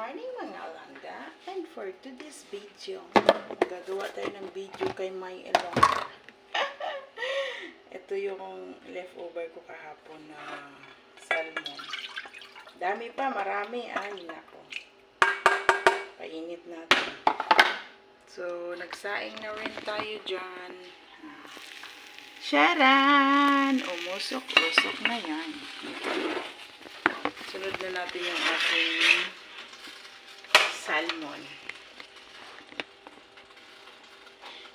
morning mga langga, and for today's video, gagawa tayo ng video kay May Elongga. Ito yung leftover ko kahapon na salmon. Dami pa, marami. Ay, nako. Painit natin. So, nagsaing na rin tayo dyan. Sharan! Umusok-usok na yan. Sunod na natin yung ating salmon.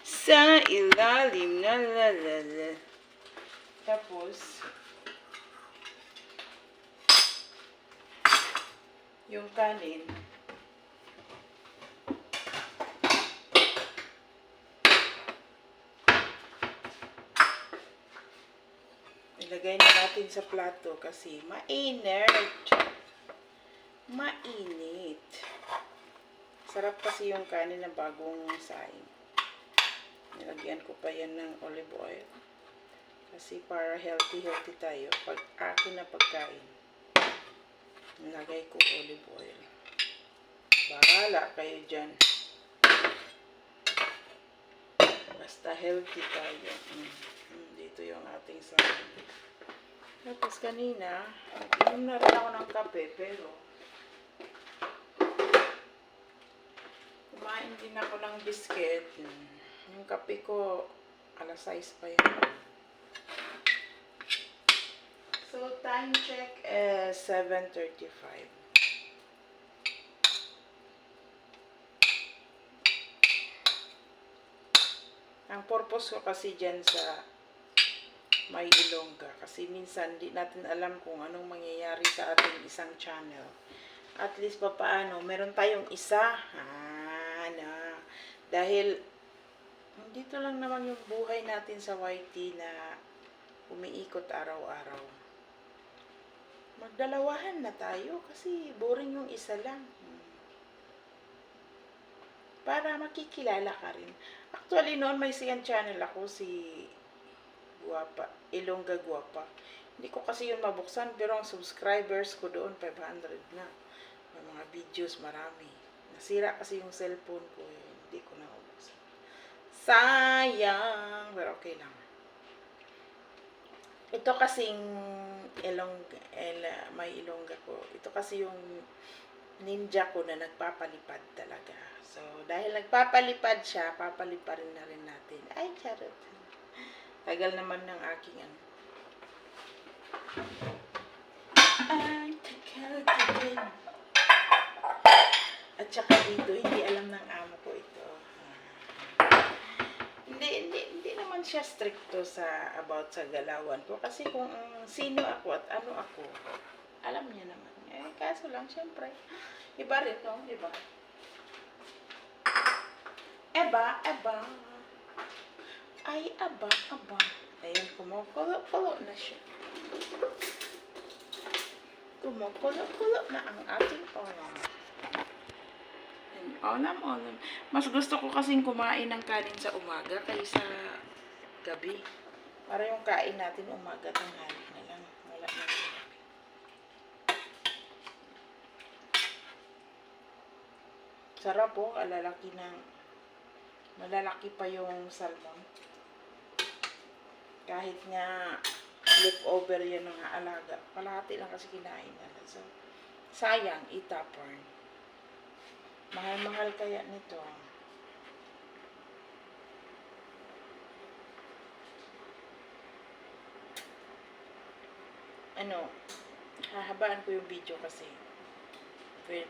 Sa ilalim na lalala. Tapos, yung kanin, ilagay na natin sa plato kasi mainit. Mainit. Sarap kasi yung kanin na bagong saing. Nilagyan ko pa yan ng olive oil. Kasi para healthy tayo. Pag akin na pagkain, nilagay ko olive oil. Bahala kayo dyan. Basta healthy tayo. Dito yung ating salmon. Tapos kanina, inom na rin ako ng kape, pero kumain din ako ng biscuit. Yung kape ko, alas 6 pa yan. So, time check is 7:35. Ang purpose ko kasi dyan sa May Elongga, kasi minsan di natin alam kung anong mangyayari sa ating isang channel. At least pa paano, meron tayong isa dahil dito lang naman yung buhay natin sa YT na umiikot araw-araw. Magdalawahan na tayo kasi boring yung isa lang. Para makikilala ka rin. Actually noon may siyang channel ako, si Guapa, Elongga Guapa. Hindi ko kasi yun mabuksan, pero ang subscribers ko doon 500 na. May mga videos marami. Nasira kasi yung cellphone ko, hindi ko na mabuksan. Sayang, pero okay lang. Ito kasing May Elongga ko. Ito kasi yung ninja ko na nagpapalipad talaga. So, dahil nagpapalipad siya, papaliparin na rin natin. Ay, charot. Tagal naman ng aking ano. Ay, tagal. At saka dito, hindi alam ng amo ko ito. Hindi naman siya stricto about sa galawan ko. Kasi kung sino ako at ano ako, alam niya naman. Kaso lang, syempre, iba rin, no? Iba. Eba. Ay, aba. Ayun, kumukulo na siya. Kumukulo na ang ating olam. Olam. Mas gusto ko kasing kumain ng kanin sa umaga kaysa gabi. Para yung kain natin umaga, tanghali na lang. Wala na. Sarap po, malalaki pa yung salmon. Kahit nga leftover yan ng alaga. Palahati lang kasi kinain nila. So, sayang, itapon. Mahal kaya nito. Hahabaan ko yung video kasi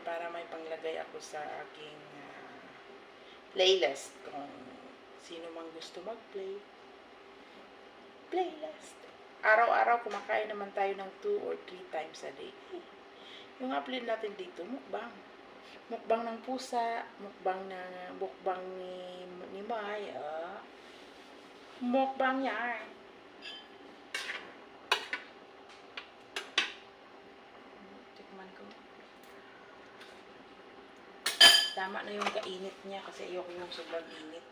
para may panglagay ako sa aking playlist kung sino mang gusto mag-play. Playlist. Araw-araw kumakain naman tayo ng 2 or 3 times a day. Yung upload natin dito, mukbang. Mukbang ng pusa, mukbang ni May. Mukbang yan. Tikman ko. Tama na yung kainit niya kasi ayoko yung sobrang init.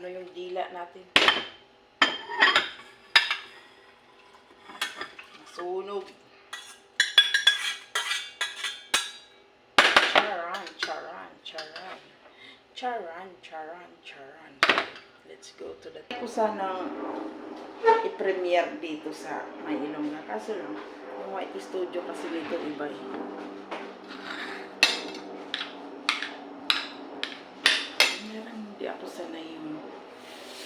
Ano yung dila natin? Sunog. Charan, charan, charan. Charan, charan, charan. Let's go to the... Ako sanang i-premiere dito sa may ilong na. Kaso lang, yung white studio kasi dito iba eh. Hindi ako sanay yung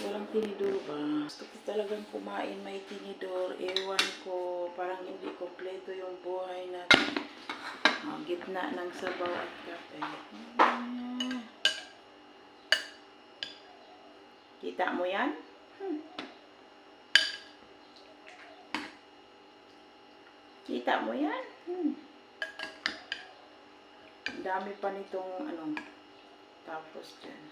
walang tinidor ba. Gusto ko talagang kumain may tinidor. Ewan ko, parang hindi kompleto yung buhay natin. Gitna ng sabaw at kape. Kita mo yan? Kita mo yan? Ang dami pa nitong ano. Tapos dyan.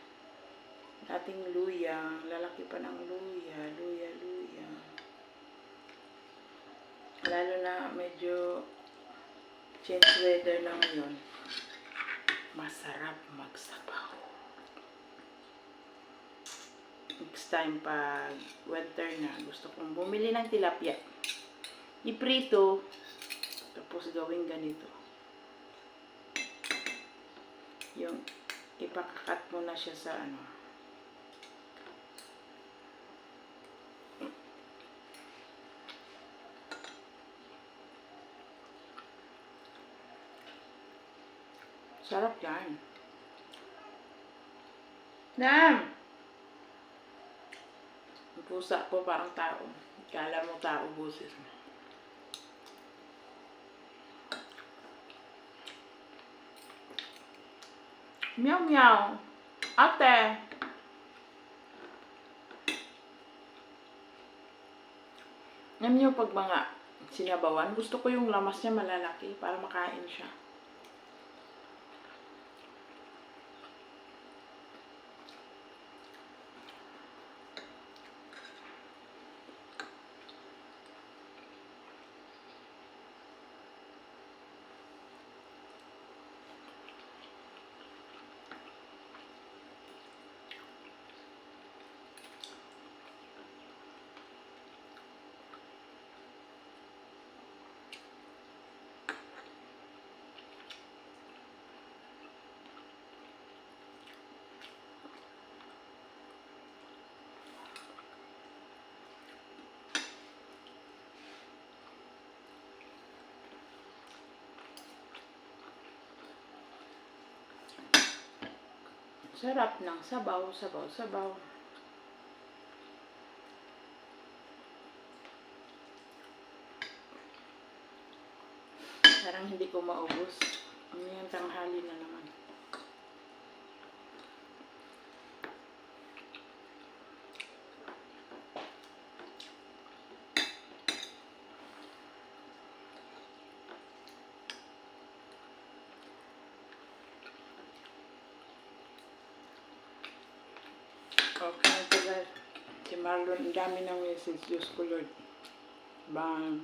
Dating luya. Lalaki pa ng luya. Luya. Lalo na medyo change weather na ngayon. Masarap magsabaw. Next time pag winter na, gusto kong bumili ng tilapia. Iprito. Tapos gawing ganito. Yung ipakakat mo na siya sa ano. Sarap yan. Nam! Ang pusa ko parang tao. Kala mo tao boses mo. Meow meow. Ate. Alam niyo pag mga sinabawan, gusto ko yung lamas niya malalaki para makain siya. Sarap ng sabaw. Parang hindi ko maubos. Ngayon tanghali na naman. Okay, guys. Si Marlon, ang dami ng message. Diyos ko, Lord. Bang.